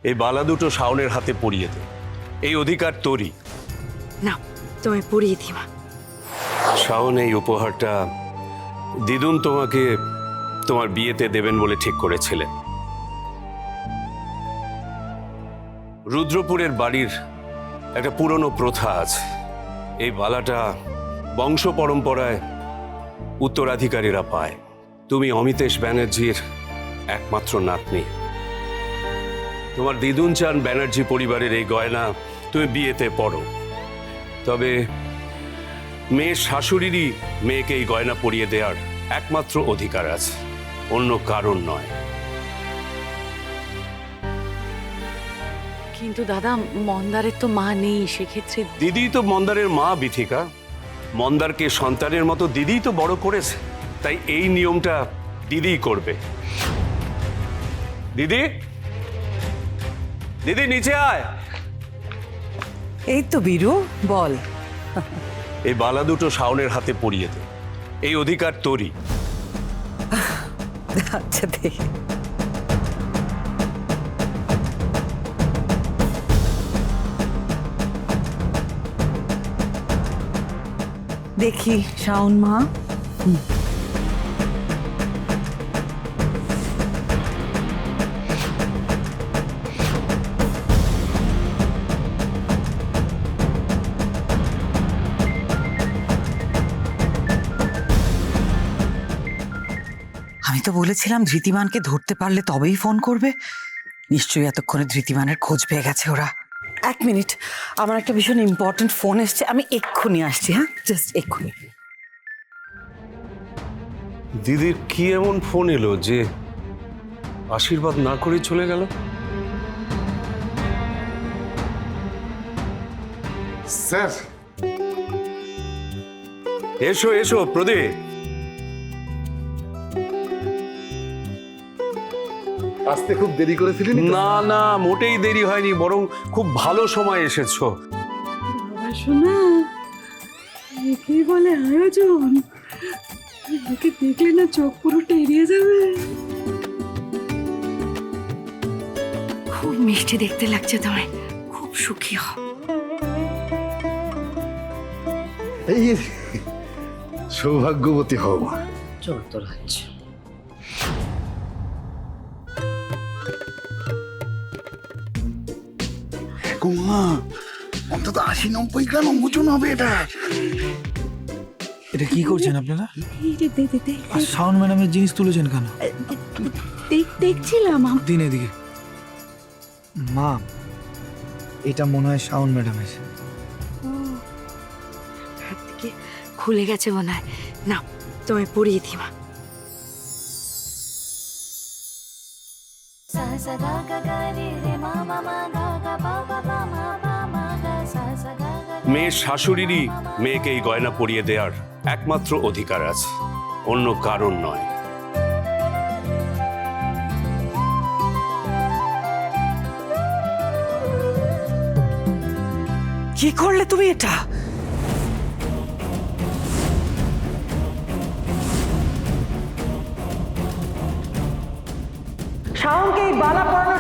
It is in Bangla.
এই বালা দুটো শাওনের হাতে পরিয়ে দে। এই অধিকার তোরই। না, তোমায় পরিয়ে দিই মা। শাওন, এই উপহারটা দিদুন তোমাকে তোমার বিয়েতে দেবেন বলে ঠিক করেছিলেন। রুদ্রপুরের বাড়ির একটা পুরনো প্রথা আছে, এই বালাটা বংশ পরম্পরায় উত্তরাধিকারীরা পায়। তুমি অমিতেশ ব্যানার্জির একমাত্র নাতনি। তোমার দিদুন চান ব্যানার্জি পরিবারের এই গয়না তুমি বিয়েতে পরো, তবে মেয়ের শাশুড়িরই মেয়েকে এই গয়না পরিয়ে দেওয়ার একমাত্র অধিকার আছে, অন্য কারণ নয়। কিন্তু দাদা, মন্দারের তো মা নেই, সেক্ষেত্রে দিদি তো মন্দারের মা বিথিকা। মন্দারকে সন্তানের মতো দিদিই তো বড় করেছে, তাই এই নিয়মটা দিদিই করবে। দিদি, দিদি নিচে আয়। এই তো বীরু, বল। এই বালা দুটো শাওনের হাতে পরিয়ে দে। এই অধিকার তোরই। আচ্ছা দেখি। দেখি শাওন মা। আমি তো বলেছিলাম ধৃতিমানকে ধরতে পারলে তবেই ফোন করবে। নিশ্চয়ই এতক্ষণে ধৃতিমানের খোঁজ পেয়ে গেছে ওরা। এক মিনিট, আমার একটা ভীষণ ইম্পর্টেন্ট ফোন এসছে, আমি এক্ষুনি আসছি। হ্যাঁ, জাস্ট এক্ষুনি। দিদির কি এমন ফোন এলো যে আশীর্বাদ না করে চলে গেল? স্যার, এসো এসো প্রদীপ। আসতে খুব দেরি করে ফেলিনি তো? না না, মোটেই দেরি হয়নি, বরং খুব ভালো সময় এসেছো। শোনা, একে বলে আয়োজন। একে দেখলে না চোখ পুরোটা এড়িয়ে যাবে। খুব মিষ্টি দেখতে লাগছে তোমায়, খুব সুখী হও। এই সৌভাগ্যবতী হও মা। যত রাজ্য। মা, অন্তত 80-90 গ্রাম ওজন হবে এটা। এটা কি করছেন আপনারা? এই রে, দে দে দে। আর শাওন ম্যাডামের জিনিস তুলেছেন কেন? দেখছিলাম দিন এদিকে। মা, এটা মনে হয় শাওন ম্যাডামের। হাত থেকে খুলে গেছে মনে হয়। না, তোমায় পরিয়ে দিই মা। মেয়ের শাশুড়িরই মেয়েকে এই গয়না পরিয়ে দেওয়ার একমাত্র অধিকার আছে, অন্য কারণ নয়। কি করলে তুমি এটা? শাওনকে এই বালা পরানো